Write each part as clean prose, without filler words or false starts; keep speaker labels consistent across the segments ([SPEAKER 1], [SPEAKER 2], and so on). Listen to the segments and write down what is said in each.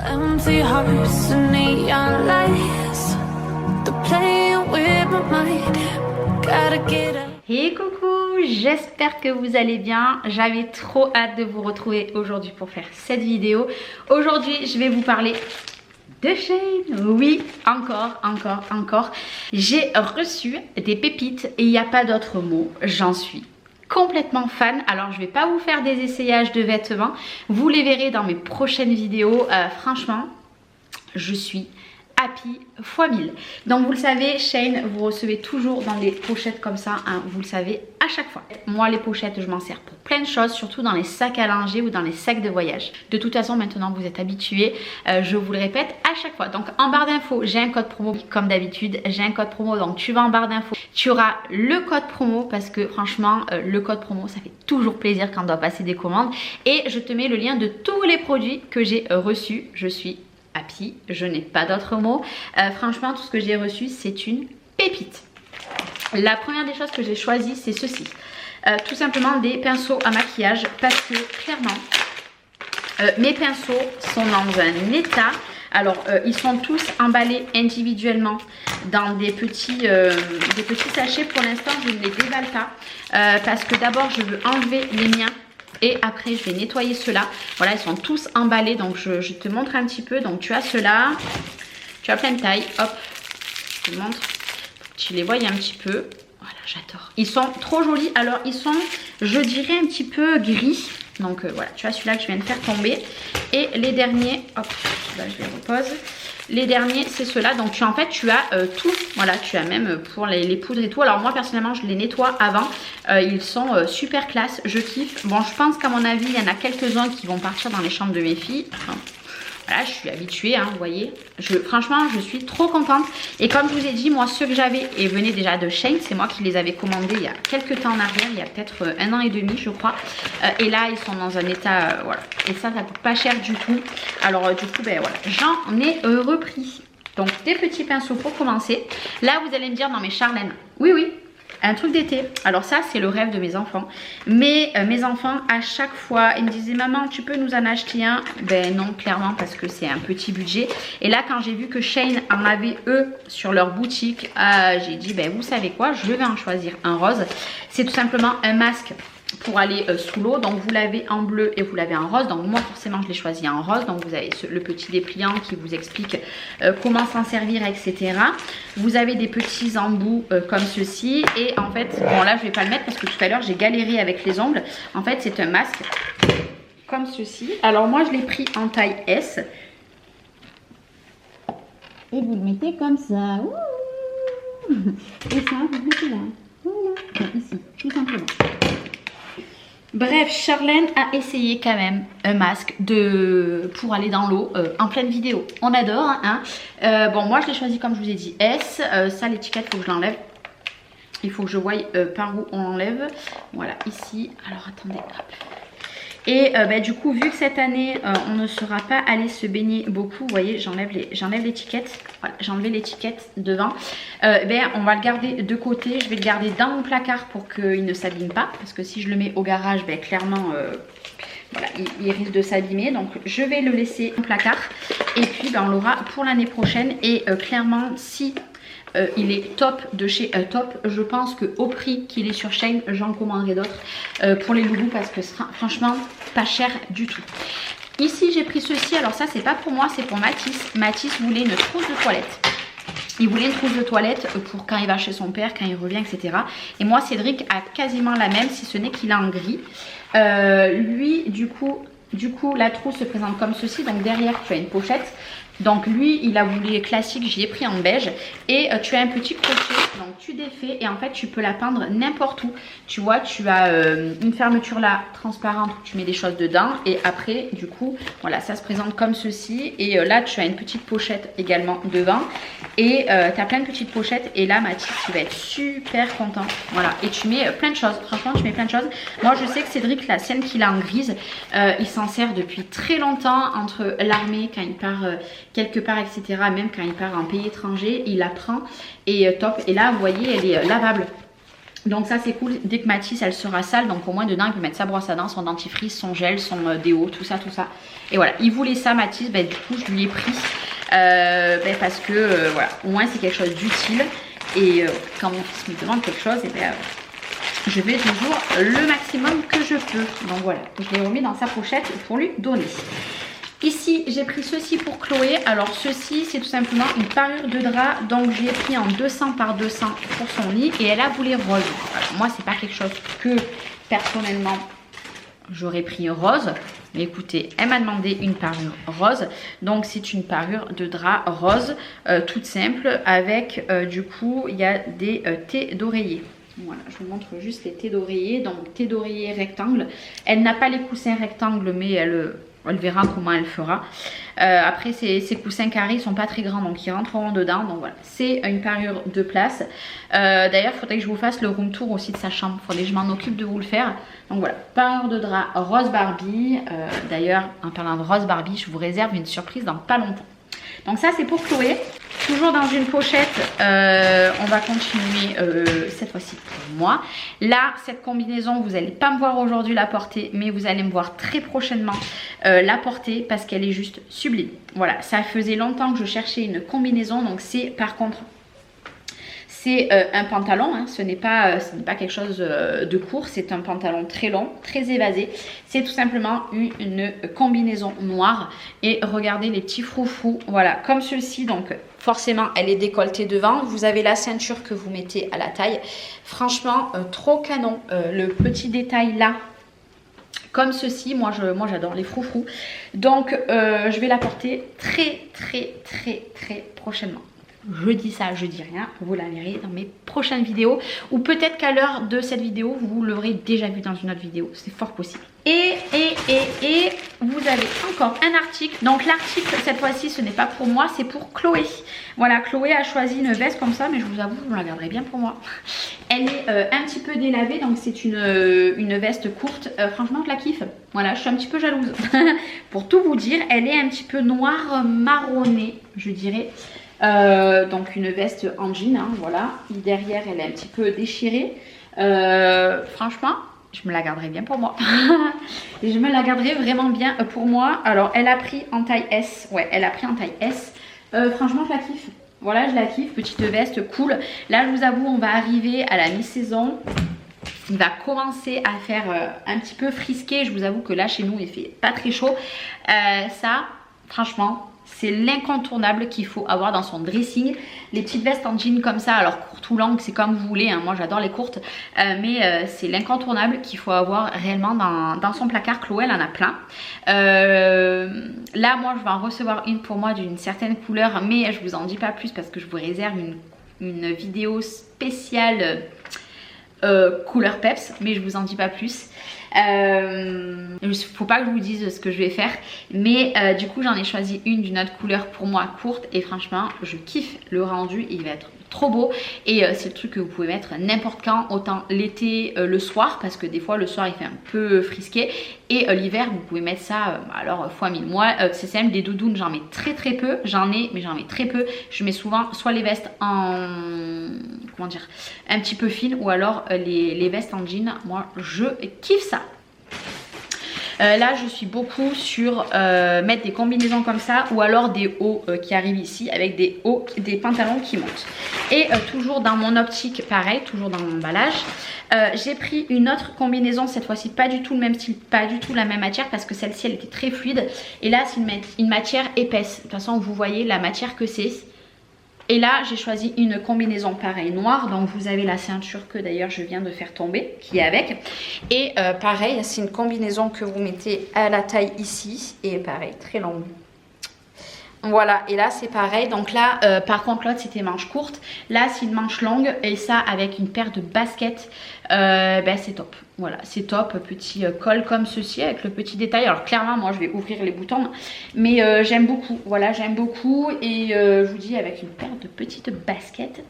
[SPEAKER 1] Empty hearts and neon lights, they're playing with my mind. Gotta get up.
[SPEAKER 2] Et coucou, j'espère que vous allez bien. J'avais trop hâte de vous retrouver aujourd'hui pour faire cette vidéo. Aujourd'hui, je vais vous parler de Shein. Oui, encore. J'ai reçu des pépites et il n'y a pas d'autre mot. J'en suis complètement fan. Alors je vais pas vous faire des essayages de vêtements, vous les verrez dans mes prochaines vidéos. Franchement, je suis happy x 1000. Donc vous le savez, Shein, vous recevez toujours dans des pochettes comme ça, hein, vous le savez à chaque fois. Moi les pochettes, je m'en sers pour plein de choses, surtout dans les sacs à langer ou dans les sacs de voyage. De toute façon, maintenant vous êtes habitués, je vous le répète à chaque fois. Donc en barre d'infos, j'ai un code promo comme d'habitude, j'ai un code promo, donc tu vas en barre d'infos, tu auras le code promo parce que franchement le code promo ça fait toujours plaisir quand on doit passer des commandes, et je te mets le lien de tous les produits que j'ai reçus. Je suis happy, je n'ai pas d'autre mot. Franchement, tout ce que j'ai reçu, c'est une pépite. La première des choses que j'ai choisi, c'est ceci. Tout simplement des pinceaux à maquillage, parce que clairement, mes pinceaux sont dans un état. Alors, ils sont tous emballés individuellement dans des petits sachets. Pour l'instant, je ne les déballe pas parce que d'abord, je veux enlever les miens. Et après je vais nettoyer ceux-là. Voilà, ils sont tous emballés. Donc je te montre un petit peu. Donc tu as ceux-là. Tu as plein de tailles. Hop, je te montre. Tu les vois un petit peu. Voilà, j'adore. Ils sont trop jolis. Alors ils sont, je dirais, un petit peu gris. Donc voilà, tu as celui-là que je viens de faire tomber. Et les derniers, hop, là je les repose. Les derniers, c'est ceux-là. Donc tu as tout. Voilà, tu as même pour les poudres et tout. Alors moi personnellement, je les nettoie avant. Ils sont super classe. Je kiffe. Bon, je pense qu'à mon avis, il y en a quelques-uns qui vont partir dans les chambres de mes filles. Enfin, voilà, je suis habituée, hein, vous voyez. Franchement, je suis trop contente. Et comme je vous ai dit, moi, ceux que j'avais et venaient déjà de Shein, c'est moi qui les avais commandés il y a quelques temps en arrière. Il y a peut-être 1 an et demi, je crois. Et là, ils sont dans un état, voilà. Et ça coûte pas cher du tout. Alors, du coup, ben voilà, j'en ai repris. Donc, des petits pinceaux pour commencer. Là, vous allez me dire, non mais Charlène, oui. Un truc d'été. Alors ça, c'est le rêve de mes enfants. Mais mes enfants, à chaque fois, ils me disaient, maman, tu peux nous en acheter un? Ben non, clairement, parce que c'est un petit budget. Et là, quand j'ai vu que Shein en avait, eux, sur leur boutique, j'ai dit, ben vous savez quoi, je vais en choisir un rose. C'est tout simplement un masque pour aller sous l'eau. Donc vous l'avez en bleu et vous l'avez en rose. Donc moi forcément je l'ai choisi en rose. Donc vous avez le petit dépliant qui vous explique comment s'en servir, etc. Vous avez des petits embouts comme ceci. Et en fait, bon là je vais pas le mettre parce que tout à l'heure j'ai galéré avec les ongles. En fait c'est un masque comme ceci. Alors moi je l'ai pris en taille S. Et vous le mettez comme ça. Ouh. Et ça vous le mettez là. Voilà. Ici, tout simplement. Bref, Charlène a essayé quand même un masque pour aller dans l'eau en pleine vidéo. On adore, hein. Bon, moi je l'ai choisi comme je vous ai dit S. Ça, l'étiquette, il faut que je l'enlève. Il faut que je voie par où on l'enlève. Voilà, ici. Alors attendez, hop. Et du coup, vu que cette année, on ne sera pas allé se baigner beaucoup, vous voyez, j'enlève l'étiquette. Voilà, j'ai enlevé l'étiquette devant. On va le garder de côté. Je vais le garder dans mon placard pour qu'il ne s'abîme pas. Parce que si je le mets au garage, clairement, voilà, il risque de s'abîmer. Donc, je vais le laisser au placard. Et puis, on l'aura pour l'année prochaine. Et clairement, si... il est top de chez Top. Je pense qu'au prix qu'il est sur Shein, j'en commanderai d'autres pour les loulous parce que franchement pas cher du tout. Ici j'ai pris ceci. Alors ça c'est pas pour moi, c'est pour Mathis. Mathis voulait une trousse de toilette. Il voulait une trousse de toilette pour quand il va chez son père, quand il revient, etc. Et moi Cédric a quasiment la même, si ce n'est qu'il a en gris. Lui du coup la trousse se présente comme ceci. Donc derrière tu as une pochette. Donc lui il a voulu classique, j'y ai pris en beige. Et tu as un petit crochet, donc tu défais et en fait tu peux la peindre n'importe où. Tu vois, tu as une fermeture là transparente où tu mets des choses dedans. Et après du coup voilà, ça se présente comme ceci. Et là tu as une petite pochette également devant. Et tu as plein de petites pochettes. Et là Mathis tu vas être super content. Voilà, et tu mets plein de choses. Franchement tu mets plein de choses. Moi je sais que Cédric, la sienne qu'il a en grise, il s'en sert depuis très longtemps. Entre l'armée, quand il part quelque part, etc. Même quand il part en pays étranger, il la prend et top. Et là vous voyez, elle est lavable. Donc ça c'est cool, dès que Mathis elle sera sale, donc au moins dedans il peut mettre sa brosse à dents, son dentifrice, son gel, son déo, tout ça. Et voilà, il voulait ça Mathis, du coup je lui ai pris parce que voilà, au moins c'est quelque chose d'utile. Et quand mon fils me demande quelque chose, je fais toujours le maximum que je peux. Donc voilà, je l'ai remis dans sa pochette pour lui donner. Ici, j'ai pris ceci pour Chloé. Alors, ceci, c'est tout simplement une parure de drap. Donc, je l'ai pris en 200 par 200 pour son lit. Et elle a voulu rose. Alors, moi, c'est pas quelque chose que, personnellement, j'aurais pris rose. Mais écoutez, elle m'a demandé une parure rose. Donc, c'est une parure de drap rose, toute simple. Avec, du coup, il y a des thés d'oreiller. Voilà, je vous montre juste les thés d'oreiller. Donc, thé d'oreiller rectangle. Elle n'a pas les coussins rectangles, mais elle verra comment elle fera. Après, ces coussins carrés, ils sont pas très grands, donc ils rentreront dedans. Donc voilà, c'est une parure de place. D'ailleurs, il faudrait que je vous fasse le room tour aussi de sa chambre. Il faudrait que je m'en occupe de vous le faire. Donc voilà, parure de drap rose Barbie. D'ailleurs, en parlant de rose Barbie, je vous réserve une surprise dans pas longtemps. Donc ça, c'est pour Chloé. Toujours dans une pochette, on va continuer cette fois-ci pour moi. Là, cette combinaison, vous n'allez pas me voir aujourd'hui la porter, mais vous allez me voir très prochainement la porter parce qu'elle est juste sublime. Voilà, ça faisait longtemps que je cherchais une combinaison, donc c'est par contre... C'est un pantalon, hein, ce n'est pas quelque chose de court, c'est un pantalon très long, très évasé. C'est tout simplement une combinaison noire. Et regardez les petits froufrous, voilà, comme ceci. Donc forcément, elle est décolletée devant. Vous avez la ceinture que vous mettez à la taille. Franchement, trop canon. Le petit détail là, comme ceci, moi j'adore les froufrous. Donc je vais la porter très prochainement. Je dis ça, je dis rien, vous la verrez dans mes prochaines vidéos. Ou peut-être qu'à l'heure de cette vidéo, vous l'aurez déjà vu dans une autre vidéo. C'est fort possible. Et vous avez encore un article. Donc l'article, cette fois-ci, ce n'est pas pour moi, c'est pour Chloé. Voilà, Chloé a choisi une veste comme ça, mais je vous avoue, je la garderai bien pour moi. Elle est un petit peu délavée, donc c'est une veste courte. Franchement, je la kiffe. Voilà, je suis un petit peu jalouse. Pour tout vous dire, elle est un petit peu noire marronnée, je dirais. Donc une veste en jean, hein, voilà. Derrière, elle est un petit peu déchirée. Franchement, je me la garderai bien pour moi. Et je me la garderai vraiment bien pour moi. Alors, elle a pris en taille S. Ouais, elle a pris en taille S. Franchement, je la kiffe. Voilà, je la kiffe. Petite veste, cool. Là, je vous avoue, on va arriver à la mi-saison. Il va commencer à faire un petit peu frisqué. Je vous avoue que là, chez nous, il fait pas très chaud. Ça, franchement... c'est l'incontournable qu'il faut avoir dans son dressing. Les petites vestes en jean comme ça, alors courtes ou longues, c'est comme vous voulez, hein. Moi j'adore les courtes, mais c'est l'incontournable qu'il faut avoir réellement dans son placard. Chloé, elle en a plein. Là, moi je vais en recevoir une pour moi d'une certaine couleur, mais je vous en dis pas plus parce que je vous réserve une vidéo spéciale couleur peps, mais je vous en dis pas plus. Faut pas que je vous dise ce que je vais faire, mais du coup j'en ai choisi une d'une autre couleur pour moi courte et franchement je kiffe le rendu, il va être trop beau et c'est le truc que vous pouvez mettre n'importe quand, autant l'été, le soir, parce que des fois le soir il fait un peu frisqué, et l'hiver vous pouvez mettre ça alors fois 1000. Moi c'est simple, des doudounes j'en mets très peu, mais j'en mets très peu. Je mets souvent soit les vestes en, comment dire, un petit peu fines, ou alors les vestes en jean. Moi je kiffe ça. Là je suis beaucoup sur mettre des combinaisons comme ça, ou alors des hauts qui arrivent ici avec des hauts, des pantalons qui montent. Et toujours dans mon optique, pareil, toujours dans l'emballage, j'ai pris une autre combinaison, cette fois-ci pas du tout le même style, pas du tout la même matière, parce que celle-ci elle était très fluide, et là c'est une matière épaisse. De toute façon vous voyez la matière que c'est. Et là j'ai choisi une combinaison pareil noire, donc vous avez la ceinture que d'ailleurs je viens de faire tomber, qui est avec. Et pareil, c'est une combinaison que vous mettez à la taille ici, et pareil, très longue. Voilà, et là c'est pareil, donc là par contre l'autre c'était manche courte, là c'est une manche longue, et ça avec une paire de baskets, ben c'est top. Voilà, c'est top, petit col comme ceci avec le petit détail. Alors clairement moi je vais ouvrir les boutons, mais j'aime beaucoup, voilà, j'aime beaucoup, et je vous dis avec une paire de petites baskets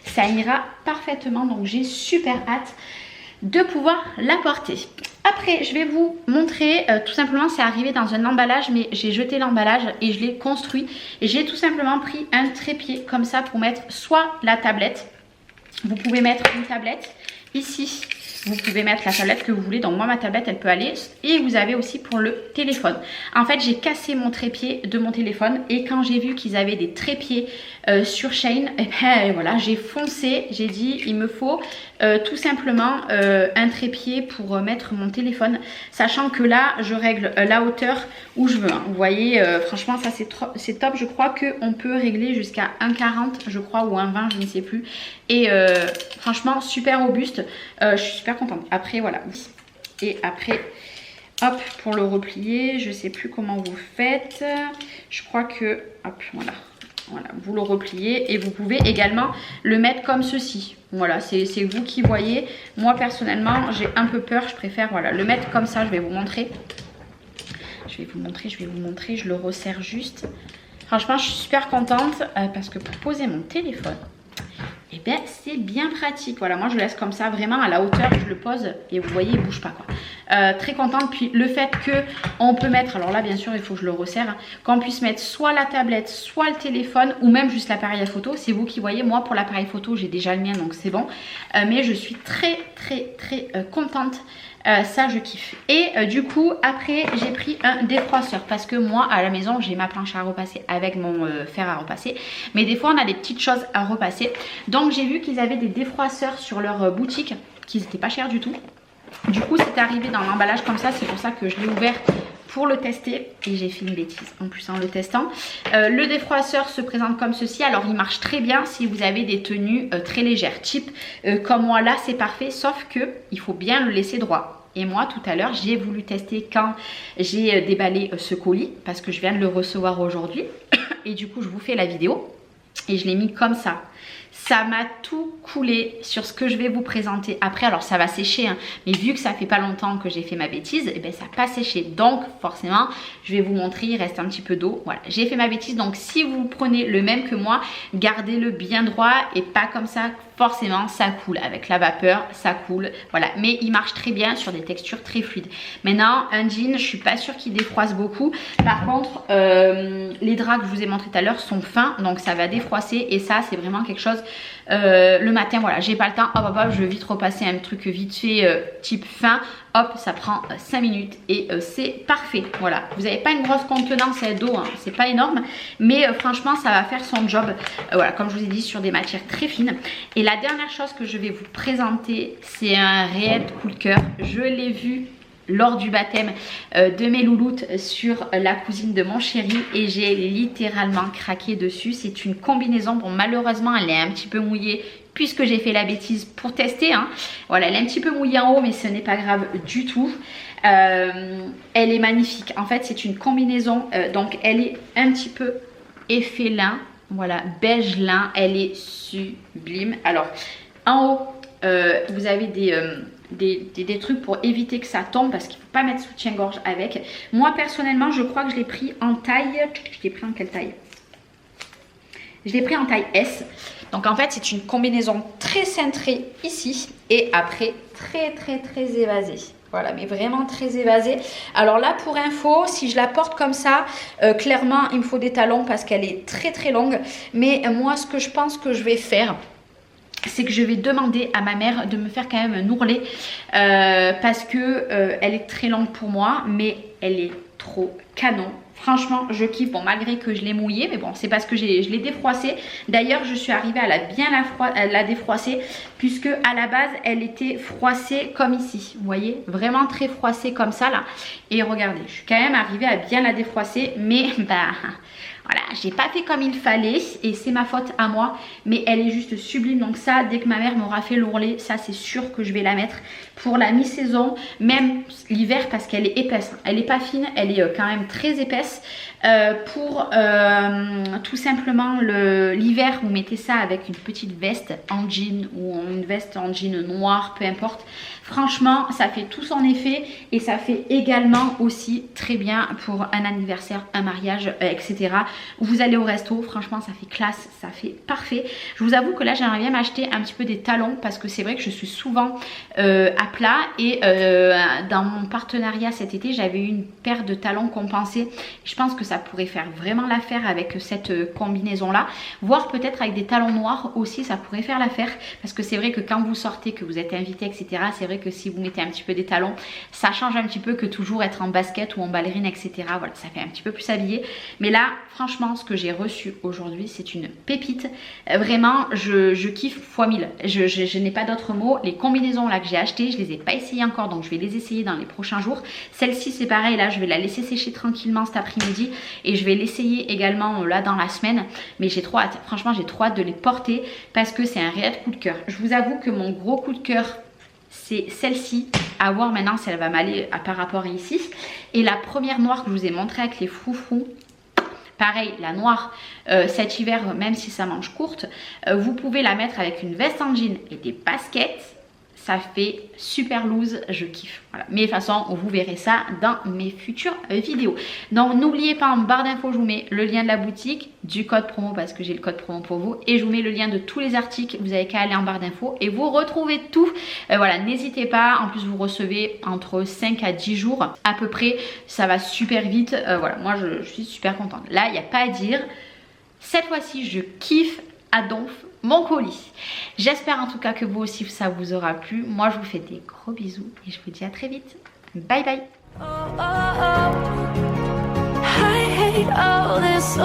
[SPEAKER 2] ça ira parfaitement, donc j'ai super hâte de pouvoir la porter. Après je vais vous montrer, tout simplement c'est arrivé dans un emballage, mais j'ai jeté l'emballage et je l'ai construit, et j'ai tout simplement pris un trépied comme ça pour mettre soit la tablette, vous pouvez mettre une tablette, ici, vous pouvez mettre la tablette que vous voulez. Donc moi, ma tablette, elle peut aller. Et vous avez aussi pour le téléphone. En fait, j'ai cassé mon trépied de mon téléphone. Et quand j'ai vu qu'ils avaient des trépieds sur Shein, et ben voilà, j'ai foncé. J'ai dit, il me faut tout simplement un trépied pour mettre mon téléphone. Sachant que là, je règle la hauteur où je veux. Hein. Vous voyez, franchement, ça c'est top. Je crois qu'on peut régler jusqu'à 1,40, je crois, ou 1,20, je ne sais plus. Et franchement, super robuste. Je suis super contente. Après, voilà. Et après, hop, pour le replier, je sais plus comment vous faites. Je crois que, hop, voilà. Voilà, vous le repliez et vous pouvez également le mettre comme ceci. Voilà, c'est vous qui voyez. Moi, personnellement, j'ai un peu peur. Je préfère, voilà, le mettre comme ça. Je vais vous montrer. Je vais vous montrer. Je le resserre juste. Franchement, je suis super contente parce que pour poser mon téléphone, et bien c'est bien pratique. Voilà, moi je le laisse comme ça, vraiment à la hauteur, je le pose et vous voyez, il bouge pas quoi. Très contente. Puis le fait que on peut mettre, alors là bien sûr il faut que je le resserre, qu'on puisse mettre soit la tablette, soit le téléphone ou même juste l'appareil à photo. C'est vous qui voyez. Moi pour l'appareil photo j'ai déjà le mien donc c'est bon. Mais je suis très contente. Ça je kiffe. Et du coup après j'ai pris un défroisseur parce que moi à la maison j'ai ma planche à repasser avec mon fer à repasser, mais des fois on a des petites choses à repasser. Donc j'ai vu qu'ils avaient des défroisseurs sur leur boutique, qu'ils n'étaient pas chers du tout. Du coup c'est arrivé dans l'emballage comme ça, c'est pour ça que je l'ai ouvert pour le tester et j'ai fait une bêtise en plus en le testant. Le défroisseur se présente comme ceci. Alors il marche très bien si vous avez des tenues très légères, type comme moi là c'est parfait, sauf que il faut bien le laisser droit. Et moi tout à l'heure j'ai voulu tester quand j'ai déballé ce colis parce que je viens de le recevoir aujourd'hui et du coup je vous fais la vidéo et je l'ai mis comme ça. Ça m'a tout coulé sur ce que je vais vous présenter après. Alors ça va sécher hein, mais vu que ça fait pas longtemps que j'ai fait ma bêtise, et bien ça n'a pas séché. Donc forcément je vais vous montrer, il reste un petit peu d'eau. Voilà, j'ai fait ma bêtise. Donc si vous prenez le même que moi, gardez-le bien droit et pas comme ça. Forcément ça coule avec la vapeur, ça coule. Voilà, mais il marche très bien sur des textures très fluides. Maintenant un jean, je suis pas sûre qu'il défroisse beaucoup. Par contre les draps que je vous ai montré tout à l'heure sont fins, donc ça va défroisser. Et ça c'est vraiment quelque chose le matin, voilà, j'ai pas le temps, hop, je veux vite repasser un truc vite fait type fin, hop, ça prend 5 minutes et c'est parfait. Voilà, vous n'avez pas une grosse contenance d'eau, hein, c'est pas énorme, mais franchement ça va faire son job. Voilà, comme je vous ai dit, sur des matières très fines. Et la dernière chose que je vais vous présenter, c'est un réel coup de cœur. Je l'ai vu lors du baptême de mes louloutes sur la cousine de mon chéri et j'ai littéralement craqué dessus. C'est une combinaison, bon malheureusement elle est un petit peu mouillée puisque j'ai fait la bêtise pour tester hein. Voilà, elle est un petit peu mouillée en haut mais ce n'est pas grave du tout. Elle est magnifique. En fait c'est une combinaison donc elle est un petit peu effet lin, voilà, beige lin, elle est sublime. Alors en haut vous avez des trucs pour éviter que ça tombe parce qu'il ne faut pas mettre soutien-gorge avec. Moi personnellement je crois que je l'ai pris en taille, je l'ai pris en quelle taille? Je l'ai pris en taille S. Donc en fait c'est une combinaison très cintrée ici et après très évasée. Voilà, mais vraiment très évasée. Alors là pour info, si je la porte comme ça, clairement il me faut des talons parce qu'elle est très longue. Mais moi ce que je pense que je vais faire, c'est que je vais demander à ma mère de me faire quand même un ourlet parce que elle est très longue pour moi mais elle est trop canon. Franchement je kiffe, bon malgré que je l'ai mouillée, mais bon c'est parce que je l'ai défroissée. D'ailleurs je suis arrivée à la défroisser puisque à la base elle était froissée comme ici. Vous voyez, vraiment très froissée comme ça là. Et regardez, je suis quand même arrivée à bien la défroisser, mais bah voilà, j'ai pas fait comme il fallait et c'est ma faute à moi, mais elle est juste sublime. Donc ça, dès que ma mère m'aura fait l'ourlet, ça c'est sûr que je vais la mettre pour la mi-saison, même l'hiver parce qu'elle est épaisse. Elle est pas fine, elle est quand même très épaisse. Pour tout simplement l'hiver, vous mettez ça avec une petite veste en jean ou une veste en jean noir, peu importe. Franchement, ça fait tout son effet et ça fait également aussi très bien pour un anniversaire, un mariage, etc. Vous allez au resto, franchement, ça fait classe, ça fait parfait. Je vous avoue que là, j'aimerais bien m'acheter un petit peu des talons parce que c'est vrai que je suis souvent à plat et dans mon partenariat cet été, j'avais eu une paire de talons compensés. Je pense que ça pourrait faire vraiment l'affaire avec cette combinaison-là, voire peut-être avec des talons noirs aussi, ça pourrait faire l'affaire parce que c'est vrai que quand vous sortez, que vous êtes invité, etc., c'est vrai que si vous mettez un petit peu des talons, ça change un petit peu que toujours être en basket ou en ballerine, etc. Voilà, ça fait un petit peu plus habillé. Mais là, franchement, ce que j'ai reçu aujourd'hui, c'est une pépite. Vraiment, je kiffe fois 1000. Je n'ai pas d'autres mots. Les combinaisons là que j'ai achetées, je les ai pas essayées encore, donc je vais les essayer dans les prochains jours. Celle-ci, c'est pareil, là, je vais la laisser sécher tranquillement cet après-midi et je vais l'essayer également là dans la semaine. Mais j'ai trop hâte. Franchement, j'ai trop hâte de les porter parce que c'est un réel coup de cœur. Je vous avoue que mon gros coup de cœur, c'est celle-ci, à voir maintenant si elle va m'aller par rapport à ici. Et la première noire que je vous ai montrée avec les froufrous, pareil, la noire cet hiver, même si ça manche courte, vous pouvez la mettre avec une veste en jean et des baskets. Ça fait super loose, je kiffe. Voilà. Mais de toute façon, vous verrez ça dans mes futures vidéos. Donc n'oubliez pas, en barre d'infos, je vous mets le lien de la boutique, du code promo parce que j'ai le code promo pour vous. Et je vous mets le lien de tous les articles. Vous avez qu'à aller en barre d'infos et vous retrouvez tout. Voilà, n'hésitez pas. En plus, vous recevez entre 5 à 10 jours à peu près. Ça va super vite. Voilà, moi, je suis super contente. Là, il n'y a pas à dire. Cette fois-ci, je kiffe à donf mon colis. J'espère en tout cas que vous aussi ça vous aura plu. Moi je vous fais des gros bisous et je vous dis à très vite. Bye bye.
[SPEAKER 1] Oh, oh, oh. I hate all this.